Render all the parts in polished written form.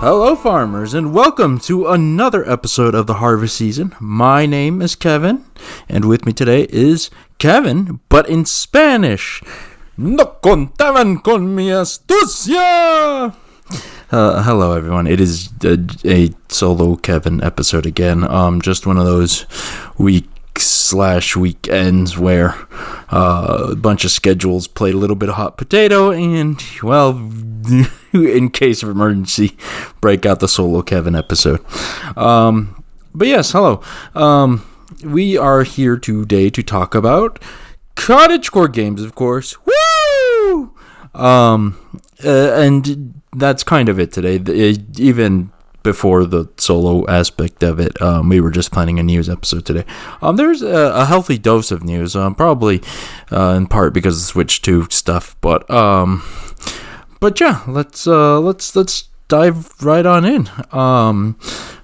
Hello, farmers, and welcome to another episode of the harvest season. My name is Kevin, and with me today is Kevin, but in Spanish. No contaban con mi astucia! Hello, everyone. It is a solo Kevin episode again. Just one of those weekends where a bunch of schedules played a little bit of hot potato, and, well, in case of emergency, break out the solo Kevin episode. But yes, hello. We are here today to talk about cottagecore games, of course. Woo! And that's kind of it today. Even before the solo aspect of it, we were just planning a news episode today. There's a healthy dose of news, probably in part because of Switch 2 stuff, but yeah, let's dive right on in.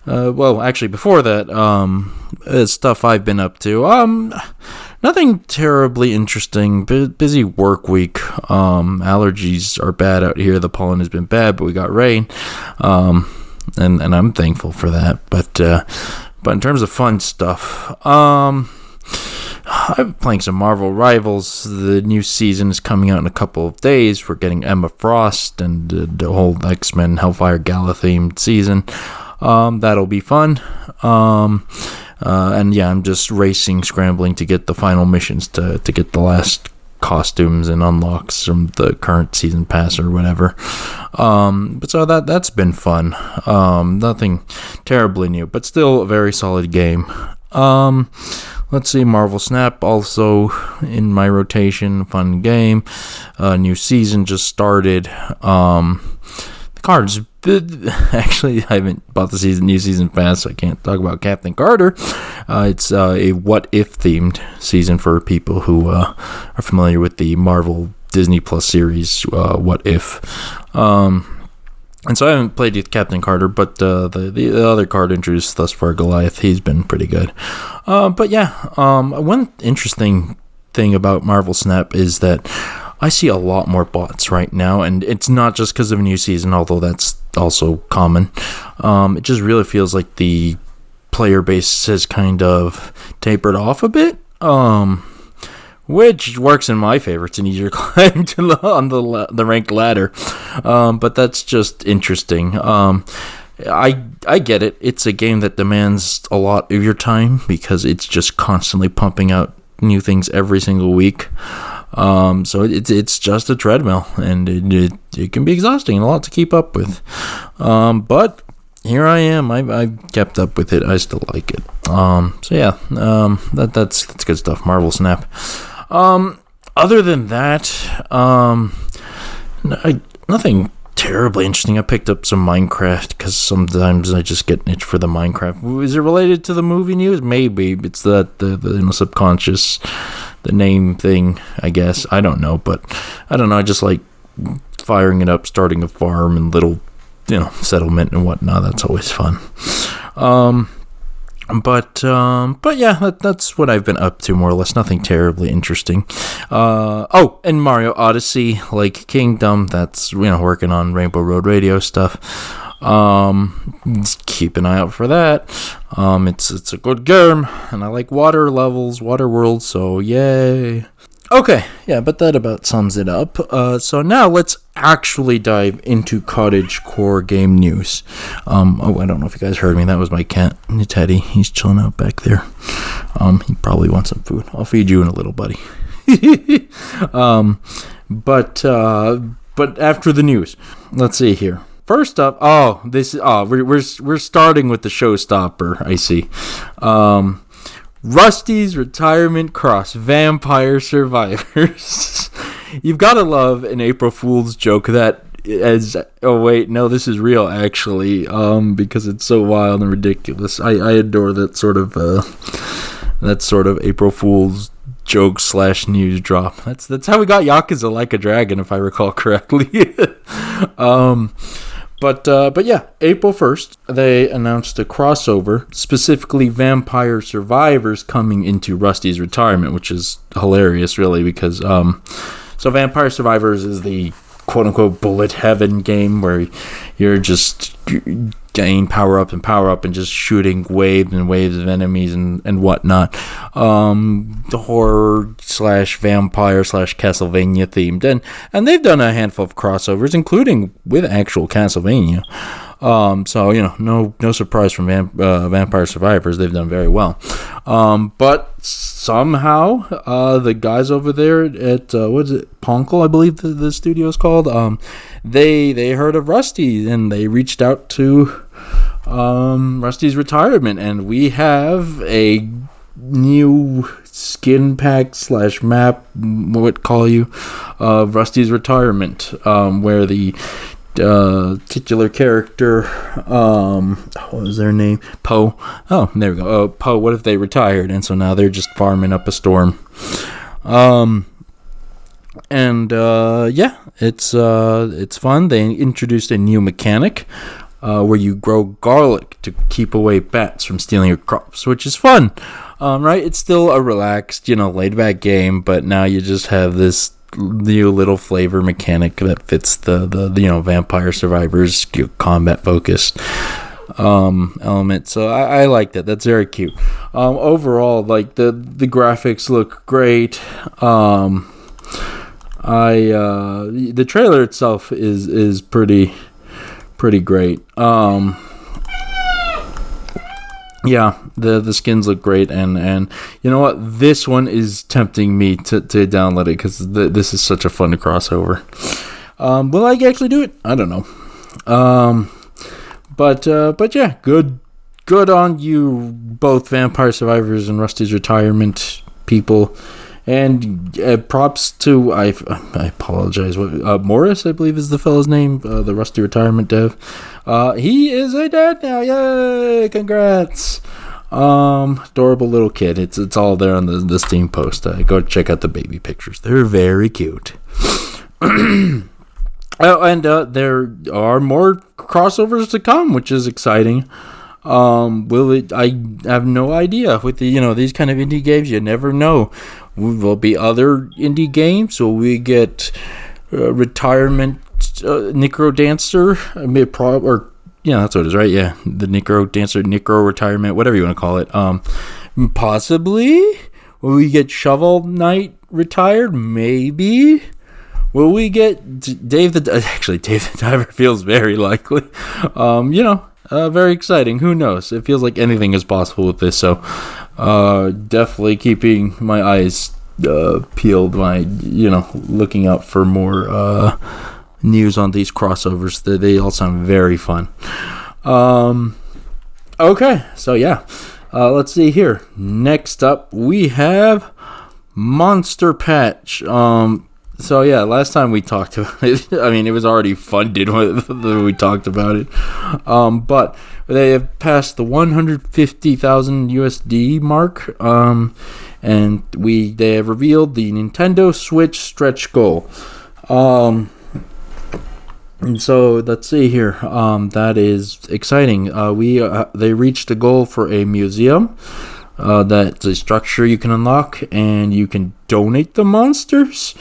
Well, actually, before that, stuff I've been up to. Nothing terribly interesting. Busy work week. Allergies are bad out here. The pollen has been bad, but we got rain. And I'm thankful for that. But in terms of fun stuff, I'm playing some Marvel Rivals. The new season is coming out in a couple of days. We're getting Emma Frost and the whole X-Men Hellfire Gala themed season. That'll be fun. And yeah, I'm just scrambling to get the final missions to get the last costumes and unlocks from the current season pass or whatever. But so that's been fun. Nothing terribly new, but still a very solid game. Let's see, Marvel Snap also in my rotation, fun game. New season just started. The cards, actually, I haven't bought the new season pass, so I can't talk about Captain Carter. It's a what if themed season for people who are familiar with the Marvel Disney Plus series, What If. And so I haven't played with Captain Carter, but the other card introduced thus far, Goliath, he's been pretty good. But yeah, one interesting thing about Marvel Snap is that I see a lot more bots right now, and it's not just because of a new season, although that's also common. It just really feels like the player base has kind of tapered off a bit, which works in my favor. It's an easier climb on the ranked ladder, but that's just interesting. I get it. It's a game that demands a lot of your time because it's just constantly pumping out new things every single week. So it's just a treadmill, and it can be exhausting and a lot to keep up with. But here I am. I've kept up with it. I still like it. So yeah, that's good stuff. Marvel Snap. Other than that, nothing terribly interesting. I picked up some Minecraft because sometimes I just get an itch for the Minecraft. Is it related to the movie news? Maybe it's the subconscious, the name thing, I guess. I don't know, but I don't know. I just like firing it up, starting a farm and little, settlement and whatnot. That's always fun. But yeah, that's what I've been up to, more or less. Nothing terribly interesting. And Mario Odyssey, Lake Kingdom, that's, working on Rainbow Road Radio stuff. Keep an eye out for that. It's a good game, and I like water levels, water worlds, so yay. Okay, yeah, but that about sums it up. So now let's actually dive into cottagecore game news. I don't know if you guys heard me. That was my cat, Teddy. He's chilling out back there. He probably wants some food. I'll feed you in a little, buddy. But after the news, let's see here. First up, we're starting with the showstopper. I see. Rusty's Retirement Cross Vampire Survivors. You've got to love an April Fool's joke that is, oh wait, no, this is real actually, because it's so wild and ridiculous. I adore that sort of April Fool's joke / news drop. That's how we got Yakuza Like a Dragon, if I recall correctly. But yeah, April 1st, they announced a crossover, specifically Vampire Survivors coming into Rusty's Retirement, which is hilarious, really, because so Vampire Survivors is the quote unquote bullet heaven game where you're just gain power up and just shooting waves and waves of enemies and whatnot. The horror / vampire / Castlevania themed, and they've done a handful of crossovers, including with actual Castlevania. So no surprise from Vampire Survivors. They've done very well. But somehow the guys over there at what is it, Ponkel, I believe the studio is called. They heard of Rusty and they reached out to Rusty's retirement, and we have a new skin pack / map, what call you, of Rusty's retirement, where the titular character, what was their name? Poe. Oh, there we go. Poe. What if they retired? And so now they're just farming up a storm. It's fun. They introduced a new mechanic, where you grow garlic to keep away bats from stealing your crops, which is fun. Right? It's still a relaxed, laid back game, but now you just have this new little flavor mechanic that fits the Vampire Survivors combat focused element. So I like that. That's very cute. Overall, like the graphics look great. The trailer itself is pretty great. Yeah, the skins look great, and you know what? This one is tempting me to download it because this is such a fun crossover. Will I actually do it? I don't know. But yeah, good on you, both Vampire Survivors and Rusty's retirement people. And props to, I apologize, Morris, I believe is the fellow's name, the Rusty retirement dev. He is a dad now, yay, congrats. Adorable little kid. It's all there on the Steam post. Go check out the baby pictures. They're very cute. And there are more crossovers to come, which is exciting. Will it? I have no idea. With the these kind of indie games, you never know. Will be other indie games. Will we get retirement Necro Dancer? That's what it is, right? Yeah, the Necro Dancer, Necro Retirement, whatever you want to call it. Possibly. Will we get Shovel Knight retired? Maybe. Will we get Dave the Diver feels very likely. Very exciting. Who knows? It feels like anything is possible with this. So, definitely keeping my eyes peeled. Looking out for more news on these crossovers. They all sound very fun. Okay, so yeah. Let's see here. Next up, we have Monster Patch. So yeah, last time we talked about it, it was already funded when we talked about it. But they have passed the 150,000 USD mark. And they have revealed the Nintendo Switch stretch goal. And so let's see here. That is exciting. They reached a goal for a museum. That's a structure you can unlock, and you can donate the monsters.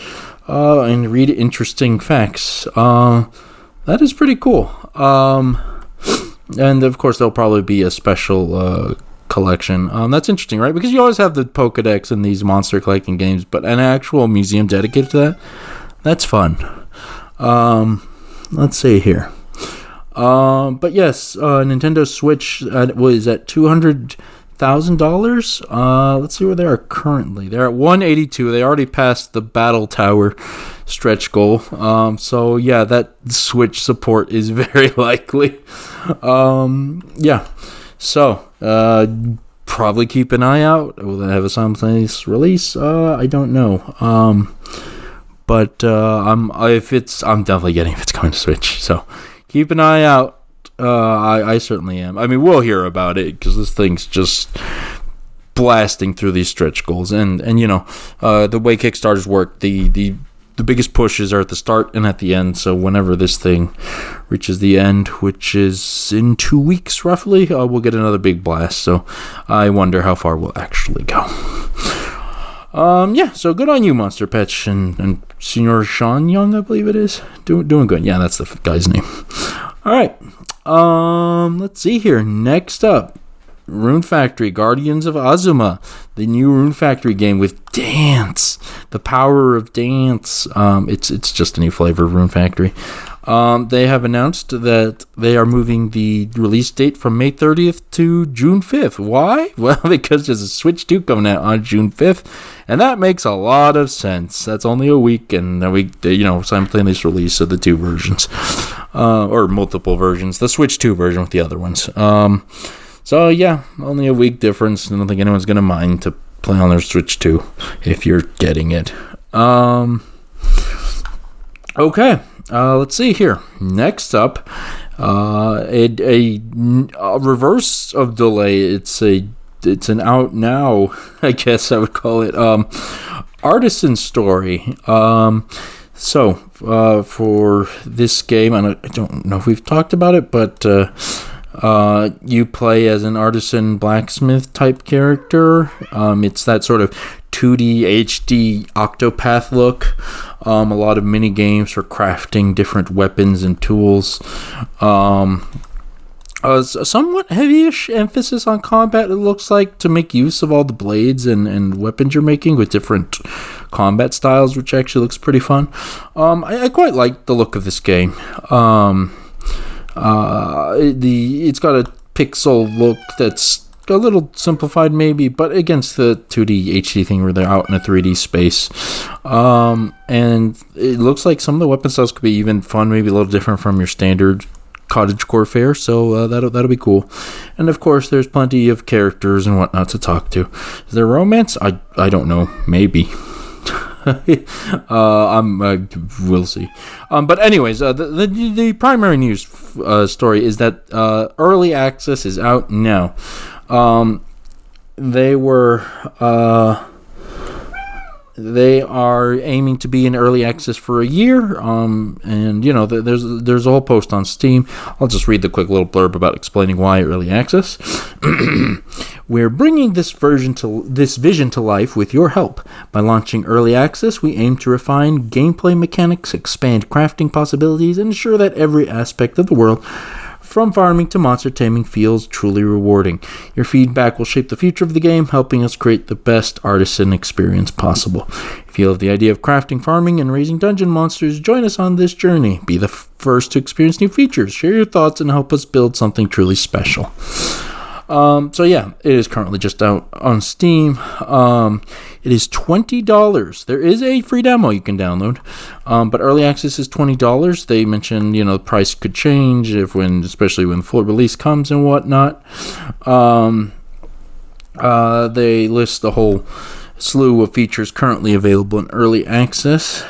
And read interesting facts. That is pretty cool. And of course, there'll probably be a special collection. That's interesting, right? Because you always have the Pokedex in these monster collecting games, but an actual museum dedicated to that's fun. Let's see here. But yes, Nintendo Switch was at $200,000. Let's see where they are currently. They're at 182. They already passed the Battle Tower stretch goal. So yeah, that Switch support is very likely. Yeah. So probably keep an eye out. Will they have a simultaneous release? I don't know. But I'm definitely getting if it's going to Switch. So keep an eye out. I certainly am. We'll hear about it because this thing's just blasting through these stretch goals, and the way Kickstarters work, the biggest pushes are at the start and at the end. So whenever this thing reaches the end, which is in 2 weeks roughly, we'll get another big blast. So I wonder how far we'll actually go. Yeah. So good on you, Monster Patch, and Senior Sean Young, I believe it is. Doing good. Yeah, that's the guy's name. All right. Let's see here. Next up, Rune Factory, Guardians of Azuma, the new Rune Factory game with dance, the power of dance. It's just a new flavor of Rune Factory. They have announced that they are moving the release date from May 30th to June 5th. Why? Well, because there's a Switch 2 coming out on June 5th, and that makes a lot of sense. That's only a week, and a week, simultaneous release of the two versions, or multiple versions. The Switch 2 version with the other ones. So yeah, only a week difference. I don't think anyone's gonna mind to play on their Switch 2 if you're getting it. Okay. Let's see here. Next up, a reverse of delay. It's an out now, I guess I would call it. Artisan Story. So for this game, and I don't know if we've talked about it, but you play as an artisan blacksmith type character. It's that sort of 2D HD Octopath look. A lot of mini games for crafting different weapons and tools. A somewhat heavy-ish emphasis on combat, it looks like, to make use of all the blades and weapons you're making with different combat styles, which actually looks pretty fun. I quite like the look of this game. It's got a pixel look that's a little simplified maybe, but against the 2D HD thing where they're out in a 3D space. And it looks like some of the weapon styles could be even fun, maybe a little different from your standard cottagecore fare, so that'll be cool. And of course there's plenty of characters and whatnot to talk to. Is there romance? I don't know, maybe. We'll see. But anyways, the primary news story is that early access is out now. They are aiming to be in early access for a year, and there's a whole post on Steam. I'll just read the quick little blurb about explaining why early access. We're bringing this vision to life with your help. By launching early access, we aim to refine gameplay mechanics, expand crafting possibilities, and ensure that every aspect of the world, from farming to monster taming, feels truly rewarding. Your feedback will shape the future of the game, helping us create the best artisan experience possible. If you love the idea of crafting, farming, and raising dungeon monsters, join us on this journey. Be the first to experience new features, share your thoughts, and help us build something truly special. So yeah, it is currently just out on Steam. It is $20. There is a free demo you can download, but early access is $20. They mentioned, the price could change especially when full release comes and whatnot. They list a whole slew of features currently available in early access.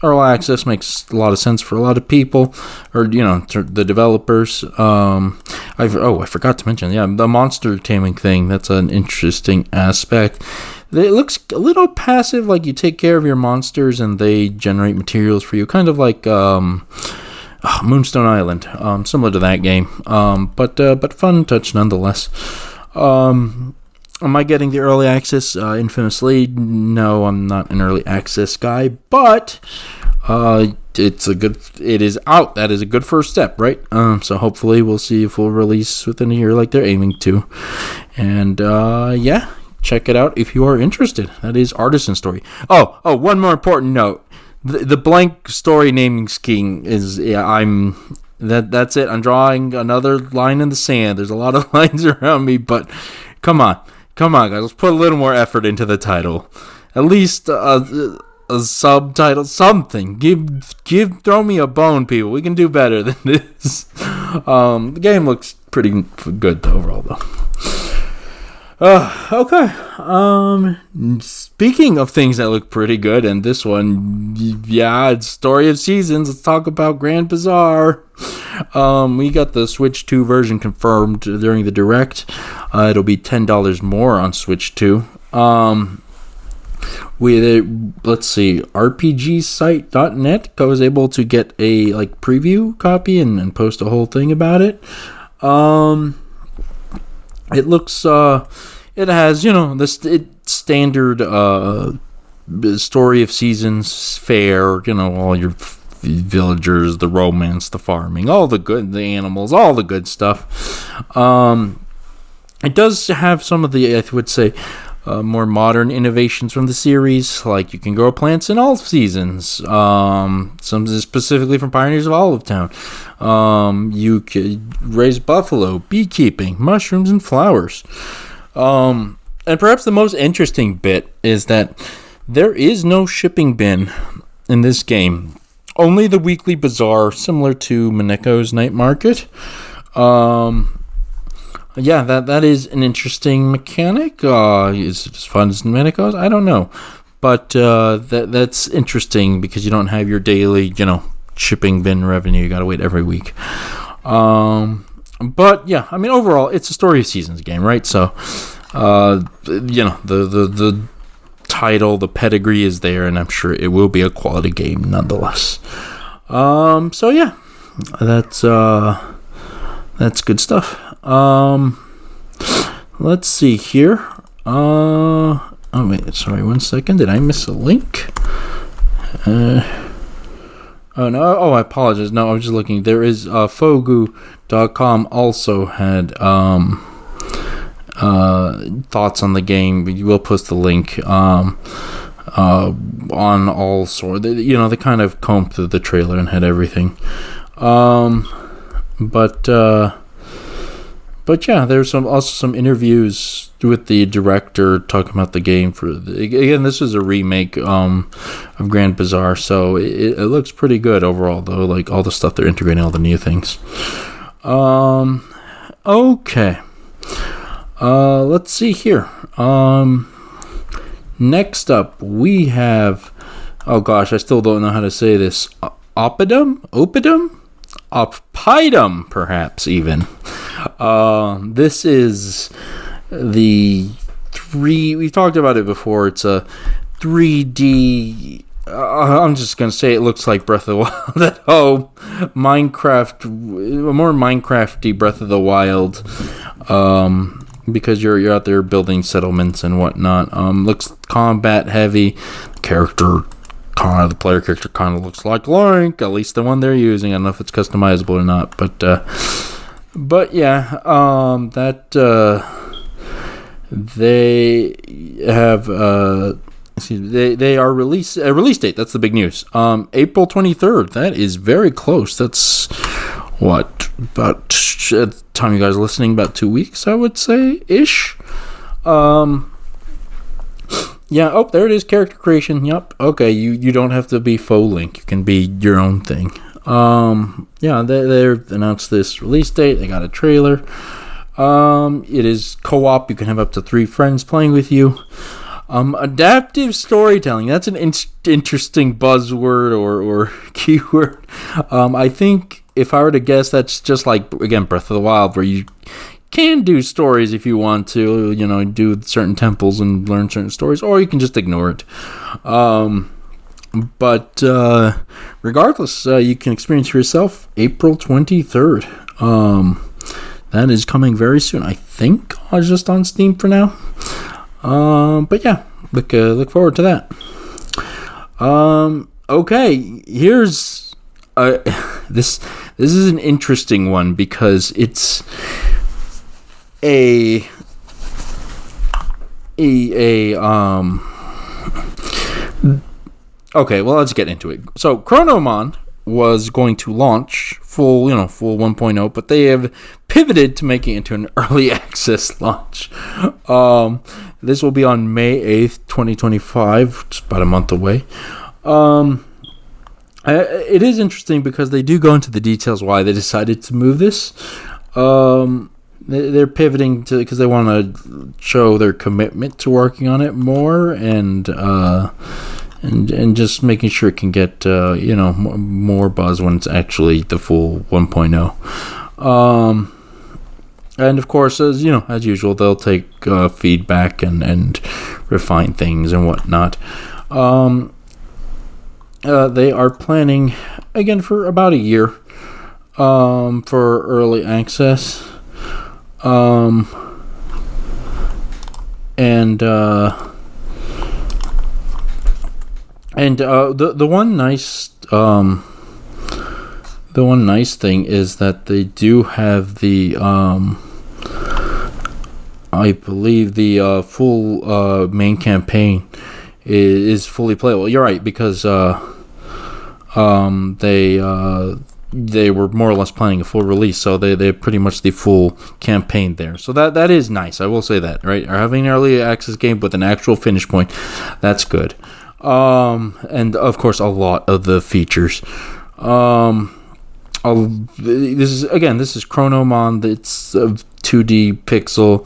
Early access makes a lot of sense for a lot of people, or the developers. I forgot to mention, the monster taming thing. That's an interesting aspect. It looks a little passive, like you take care of your monsters and they generate materials for you, kind of like Moonstone Island, similar to that game. But fun touch nonetheless. Am I getting the early access? Infamously, no, I'm not an early access guy, but it is out. That is a good first step, right? So hopefully we'll see a full release within a year like they're aiming to. And check it out if you are interested. That is Artisan Story. Oh, one more important note. The blank story naming scheme is, that's it. I'm drawing another line in the sand. There's a lot of lines around me, but come on, guys. Let's put a little more effort into the title. At least a subtitle, something. Throw me a bone, people. We can do better than this. The game looks pretty good overall, though. Okay. Speaking of things that look pretty good, and this one, it's Story of Seasons. Let's talk about Grand Bazaar. We got the Switch 2 version confirmed during the Direct. It'll be $10 more on Switch 2. Let's see, RPGsite.net. I was able to get a preview copy and post a whole thing about it. It looks, it has, standard story of seasons fare, all your villagers, the romance, the farming, all the good, the animals, all the good stuff. It does have some of the, I would say, more modern innovations from the series, like you can grow plants in all seasons. Some specifically from Pioneers of Olive Town. You could raise buffalo, beekeeping, mushrooms, and flowers. And perhaps the most interesting bit is that there is no shipping bin in this game. Only the weekly bazaar, similar to Mineko's Night Market. Yeah, that is an interesting mechanic. Is it as fun as Mineko's? I don't know. But that's interesting because you don't have your daily, shipping bin revenue. You got to wait every week. But yeah, I mean, overall, it's a story of seasons game, right? So, the title, the pedigree is there, and I'm sure it will be a quality game nonetheless. So yeah, that's good stuff. Let's see here. Oh wait, sorry, 1 second. Did I miss a link? Oh no. Oh, I apologize. No, I was just looking. There is Fogu.com also had thoughts on the game. We will post the link on all sort. They kind of combed through the trailer and had everything. But yeah, there's also some interviews with the director talking about the game. Again, this is a remake of Grand Bazaar, so it looks pretty good overall, though. Like all the stuff they're integrating, all the new things. Okay. Let's see here. Next up, we have. Oh gosh, I still don't know how to say this. Oppidum, perhaps even. This is the we've talked about it before. It's a 3D. I'm just gonna say it looks like Breath of the Wild at home. Minecraft, a more Minecrafty Breath of the Wild. Because you're out there building settlements and whatnot. Looks combat heavy. The player character kind of looks like Link, at least the one they're using. I don't know if it's customizable or not, but yeah, they have they are release date. That's the big news. April 23rd. That is very close. That's what, about at the time you guys are listening, about 2 weeks, I would say ish. Yeah, oh, there it is, character creation. Yep. Okay, you don't have to be faux Link. You can be your own thing. Yeah, they announced this release date. They got a trailer. It is co-op. You can have up to 3 friends playing with you. Adaptive storytelling. That's an interesting buzzword or keyword. I think if I were to guess, that's just like, again, Breath of the Wild, where you can do stories if you want to, do certain temples and learn certain stories, or you can just ignore it. But regardless, you can experience for yourself April 23rd. That is coming very soon. I think just on Steam for now. But yeah, look forward to that. Okay, here's this is an interesting one because it's okay, well, let's get into it. So Chronomon was going to launch full 1.0, but they have pivoted to making it into an early access launch. This will be on May 8th, 2025, just about a month away. It is interesting because they do go into the details why they decided to move this. They're pivoting because they want to show their commitment to working on it more and just making sure it can get more buzz when it's actually the full 1.0. And of course, as usual, they'll take feedback and refine things and whatnot. They are planning again for about a year for early access. And And the one nice thing is that they do have the I believe the full main campaign is fully playable. You're right, because they were more or less planning a full release, so they're pretty much the full campaign there. So that is nice. I will say that, right? Or having an early access game with an actual finish point, that's good. And of course, a lot of the features. This is Chronomon. It's a 2D pixel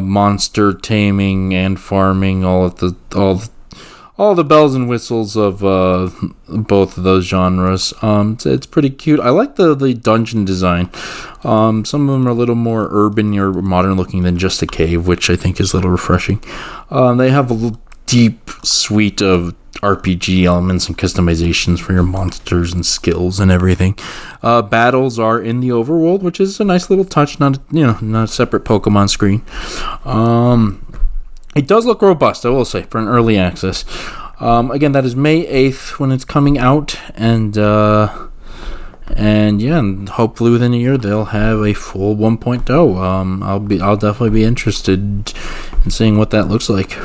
monster taming and farming, all the bells and whistles of both of those genres. It's pretty cute. I like the dungeon design. Some of them are a little more urban or modern looking than just a cave, which I think is a little refreshing. They have a deep suite of RPG elements and customizations for your monsters and skills and everything. Battles are in the overworld, which is a nice little touch. Not a separate Pokemon screen. It does look robust, I will say, for an early access. Again, that is May 8th when it's coming out, and hopefully within a year they'll have a full 1.0. I'll definitely be interested in seeing what that looks like.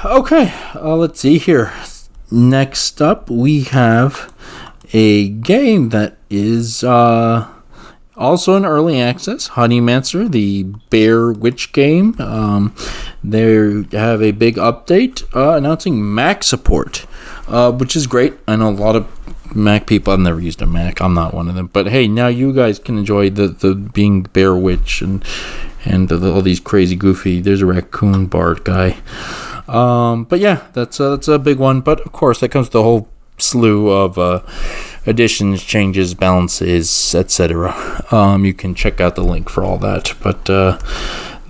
Okay, let's see here. Next up, we have a game that is also in early access, Honeymancer, the Bear Witch game. They have a big update announcing Mac support, which is great. I know a lot of Mac people. I've never used a Mac. I'm not one of them. But hey, now you guys can enjoy the being Bear Witch and all these crazy goofy. There's a raccoon bard guy. But yeah, that's a big one. But of course, that comes with a whole slew of additions, changes, balances, etc. You can check out the link for all that. But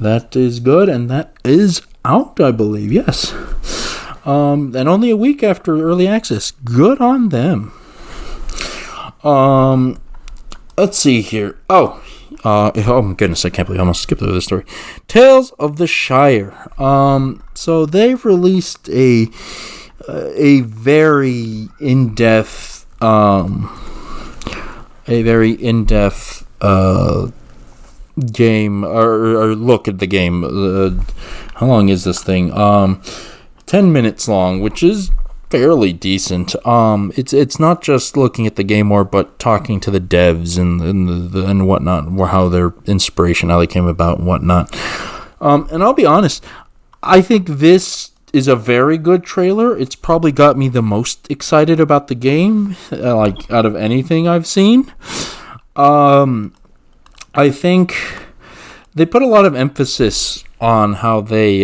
that is good, and that is out, I believe. Yes. And only a week after early access. Good on them. Let's see here. Oh my goodness, I can't believe I almost skipped over this story. Tales of the Shire. So they've released a very in-depth game or look at the game. How long is this thing? 10 minutes long, which is fairly decent. It's not just looking at the game more, but talking to the devs and whatnot, how their inspiration, how they came about and whatnot. And I'll be honest, I think this is a very good trailer. It's probably got me the most excited about the game, like out of anything I've seen. I think they put a lot of emphasis on how they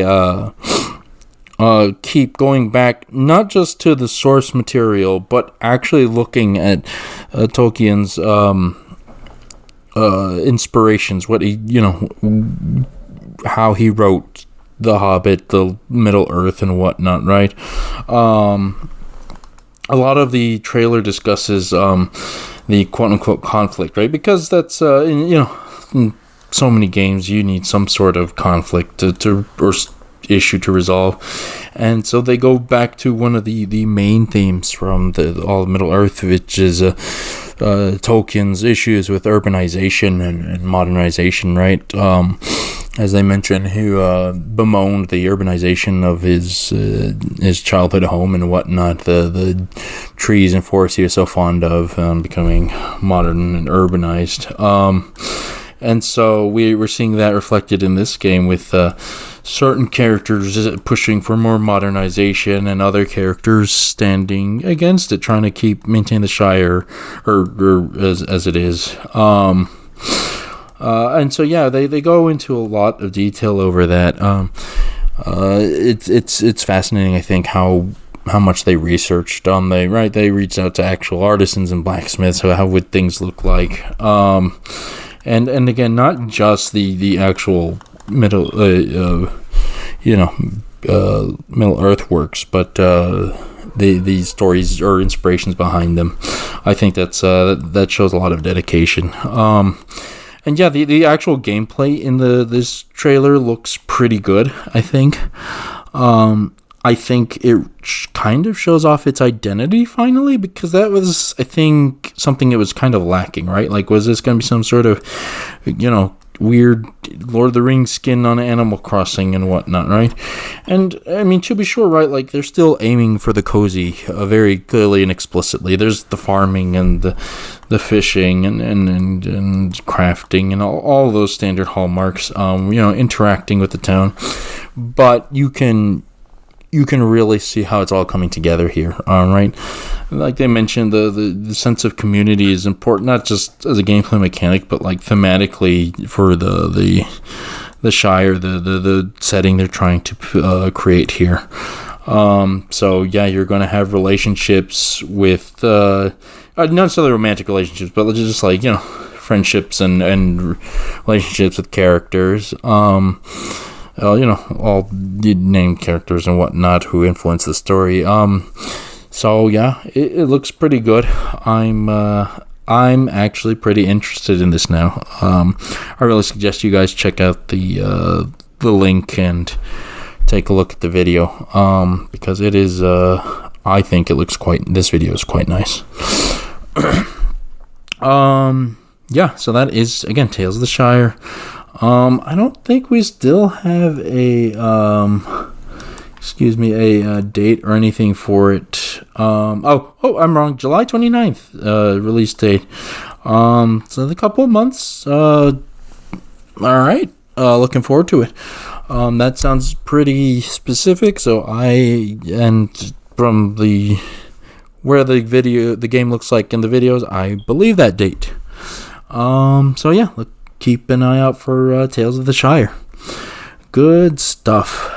keep going back, not just to the source material, but actually looking at Tolkien's inspirations, how he wrote The Hobbit, the Middle Earth, and whatnot, right? A lot of the trailer discusses the quote-unquote conflict, right? Because that's, in so many games, you need some sort of conflict or issue to resolve. And so they go back to one of the main themes from all of Middle Earth, which is Tolkien's issues with urbanization and modernization, right? As they mentioned, who bemoaned the urbanization of his childhood home and whatnot, the trees and forests he was so fond of becoming modern and urbanized. And so we're seeing that reflected in this game with certain characters pushing for more modernization and other characters standing against it, trying to maintain the Shire or as it is. And so yeah, they go into a lot of detail over that. It's fascinating, I think, how much they researched. They reached out to actual artisans and blacksmiths. How would things look like? And again, not just the actual Middle Earth works, but the stories or inspirations behind them. I think that shows a lot of dedication. And yeah, the actual gameplay in this trailer looks pretty good, I think. I think it kind of shows off its identity finally, because that was, I think, something it was kind of lacking, right? Like, was this going to be some sort of, weird Lord of the Rings skin on Animal Crossing and whatnot, right? And, I mean, to be sure, right, like, they're still aiming for the cozy very clearly and explicitly. There's the farming and the fishing and crafting and all those standard hallmarks, interacting with the town. But you can really see how it's all coming together here, right? Like they mentioned, the sense of community is important, not just as a gameplay mechanic, but like thematically for the Shire, the setting they're trying to create here. So yeah, you're going to have relationships with not necessarily romantic relationships, but just like friendships and relationships with characters. All named characters and whatnot who influence the story. So yeah, it looks pretty good. I'm actually pretty interested in this now. I really suggest you guys check out the link and take a look at the video, because it is. I think this video is quite nice. Yeah. So that is, again, Tales of the Shire. I don't think we still have a date or anything for it. I'm wrong. July 29th, release date. So a couple of months. All right. Looking forward to it. That sounds pretty specific. So from where the game looks like in the videos, I believe that date. So yeah, keep an eye out for Tales of the Shire. Good stuff.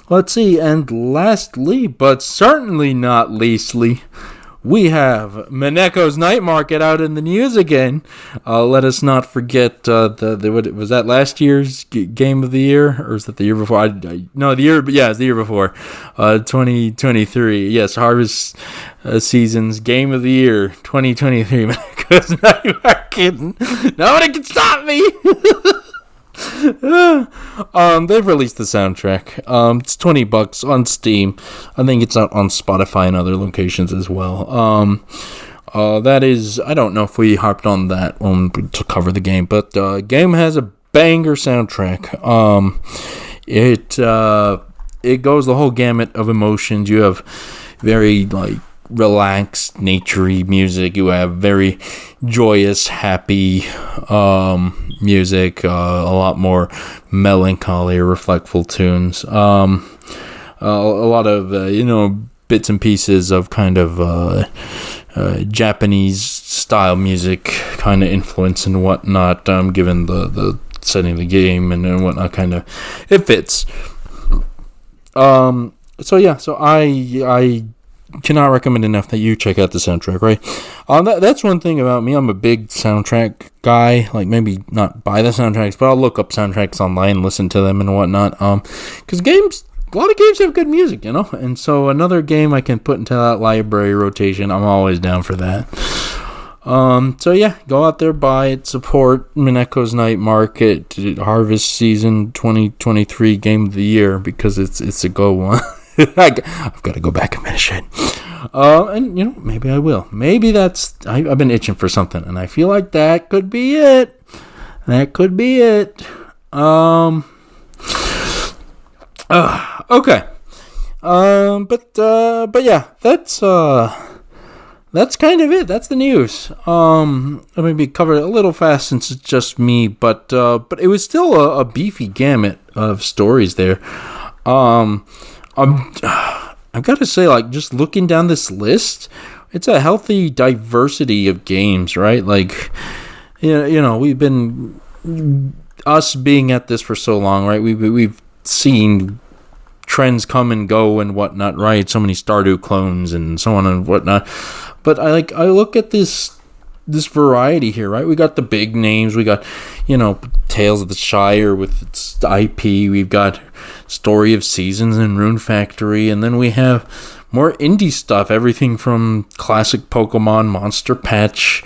Let's see. And lastly, but certainly not leastly, we have Mineko's Night Market out in the news again. Let us not forget what was that last year's game of the year, or is that the year before? It's the year before, 2023. Yes, Harvest Season's Game of the Year 2023. Mineko's Night Market. Nobody can stop me. They've released the soundtrack. It's $20 on Steam. I think it's out on Spotify and other locations as well. That is, I don't know if we harped on that one to cover the game, but game has a banger soundtrack. It goes the whole gamut of emotions. You have very relaxed, naturey music. You have very joyous, happy music. A lot more melancholy or reflectful tunes. A lot of bits and pieces of kind of Japanese style music kind of influence and whatnot. Given the setting of the game and whatnot, kind of it fits. So yeah, so I cannot recommend enough that you check out the soundtrack, right? That's one thing about me. I'm a big soundtrack guy. Like, maybe not buy the soundtracks, but I'll look up soundtracks online, listen to them and whatnot. Because a lot of games have good music, and so another game I can put into that library rotation, I'm always down for that. So yeah, go out there, buy it, support Mineko's Night Market, Harvest Season 2023 Game of the Year, because it's a go one. I've got to go back and finish it. And maybe I will. Maybe I've been itching for something, and I feel like that could be it. Okay. But yeah, that's kind of it. That's the news. Maybe cover it a little fast since it's just me, but it was still a beefy gamut of stories there. I've got to say, just looking down this list, it's a healthy diversity of games, right? We've been, us being at this for so long, right? We've seen trends come and go and whatnot, right? So many Stardew clones and so on and whatnot. But I look at this variety here, right? We got the big names. We got, Tales of the Shire with its IP. We've got Story of Seasons and Rune Factory. And then we have more indie stuff. Everything from classic Pokemon, Monster Patch,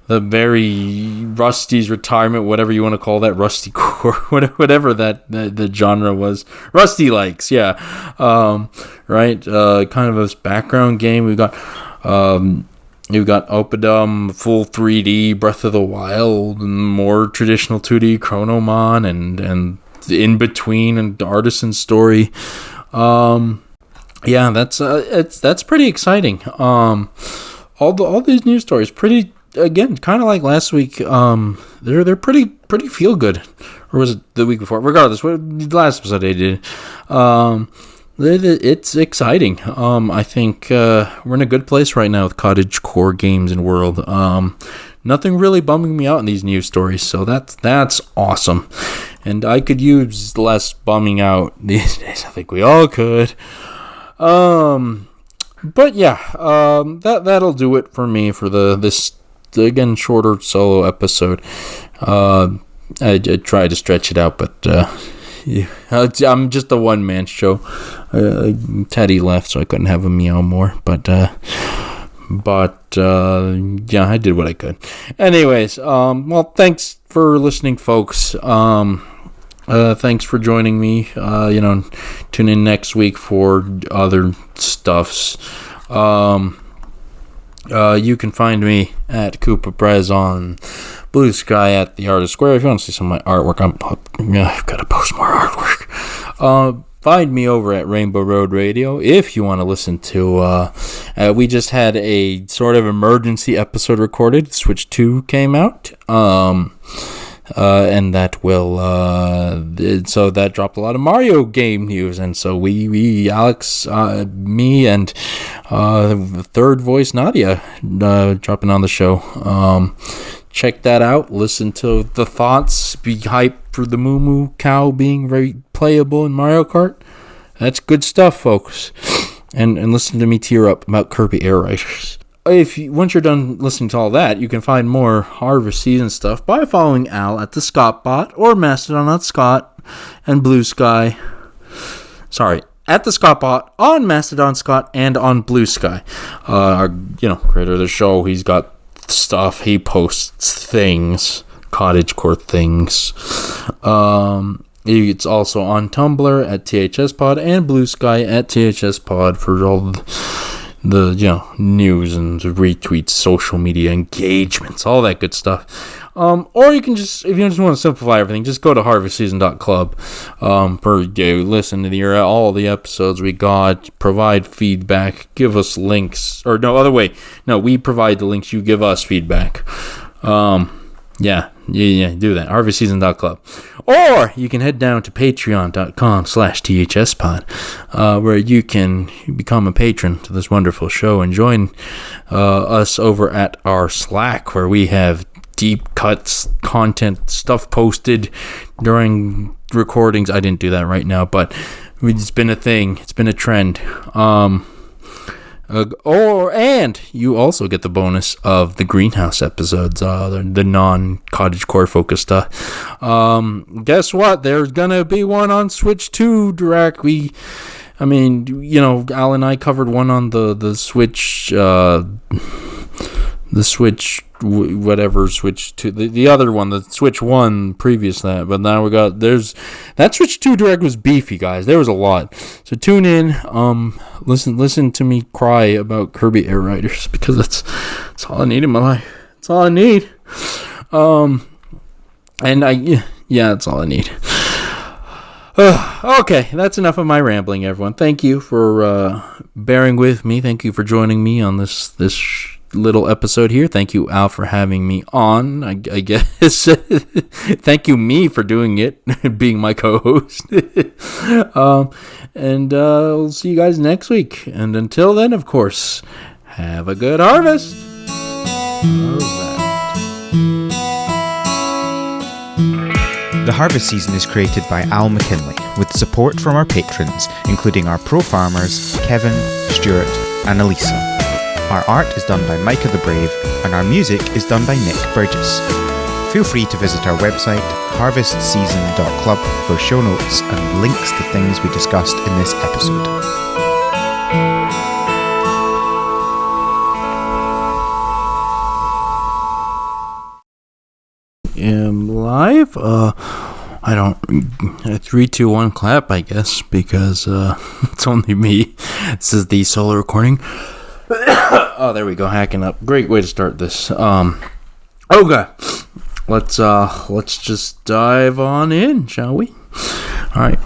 the very Rusty's retirement, whatever you want to call that, Rusty Core, whatever that the genre was. Rusty likes, yeah. Right? Kind of a background game. We've got Opidum, full 3D, Breath of the Wild, and more traditional 2D, Chronomon, and in between, and Artisan Story. Yeah, that's pretty exciting. All these news stories, pretty, again, kind of like last week. They're pretty feel good, or was it the week before? Regardless, what the last episode they did. It's exciting. I think we're in a good place right now with Cottage Core Games and World. Nothing really bumming me out in these news stories, so that's awesome. And I could use less bumming out these days. I think we all could. But yeah, that'll do it for me for this again shorter solo episode. I tried to stretch it out, but yeah, I'm just a one-man show. Teddy left, so I couldn't have a meow more. But yeah, I did what I could. Anyways, well, thanks for listening, folks. Thanks for joining me. Tune in next week for other stuffs. You can find me at Koopa Prez on Blue Sky at the Artist Square. If you want to see some of my artwork, I've got to post more artwork. Find me over at Rainbow Road Radio if you want to listen to. We just had a sort of emergency episode recorded. Switch 2 came out. And that will, so that dropped a lot of Mario game news, and so we Alex, me, and third voice Nadia, dropping on the show. Check that out. Listen to the thoughts. Be hyped for the Moo Moo Cow being very playable in Mario Kart. That's good stuff, folks. And listen to me tear up about Kirby Air Riders. Once you're done listening to all that, you can find more Harvest Season stuff by following Al at the ScottBot or Mastodon.Scott and Blue Sky. Sorry, at the ScottBot on Mastodon Scott and on Blue Sky. Creator of the show, he's got stuff. He posts things, Cottage Core things. It's also on Tumblr at THSPod and Blue Sky at THSPod for all the news and retweets, social media engagements, all that good stuff. Or you can just, if you just want to simplify everything, just go to harvestseason.club per day, listen to all the episodes we got, provide feedback, give us links, or no, other way, no, we provide the links, you give us feedback. Yeah, do that. harvestseason.club. Or you can head down to patreon.com/thspod, where you can become a patron to this wonderful show and join us over at our Slack, where we have deep cuts, content, stuff posted during recordings. I didn't do that right now, but it's been a thing. It's been a trend. And you also get the bonus of the Greenhouse episodes, the non-Cottage Core focused stuff. Guess what? There's gonna be one on Switch 2 direct. Al and I covered one on the Switch, Switch 2, the other one, the Switch 1 previous that, but now that Switch 2 direct was beefy, guys. There was a lot. So tune in, listen to me cry about Kirby Air Riders, because that's all I need in my life. That's all I need. That's all I need. Okay, that's enough of my rambling, everyone. Thank you for bearing with me. Thank you for joining me on this little episode here. Thank you, Al, for having me on, I guess. Thank you, me, for doing it, being my co-host. And we'll see you guys next week. And until then, of course, have a good harvest. The Harvest Season is created by Al McKinley, with support from our patrons, including our pro farmers, Kevin, Stuart, and Elisa. Our art is done by Micah the Brave, and our music is done by Nick Burgess. Feel free to visit our website, harvestseason.club, for show notes and links to things we discussed in this episode. am live. I don't. 3, 2, 1, clap. I guess because it's only me. This is the solo recording. Oh, there we go. Hacking up. Great way to start this. Okay. Let's just dive on in, shall we? All right.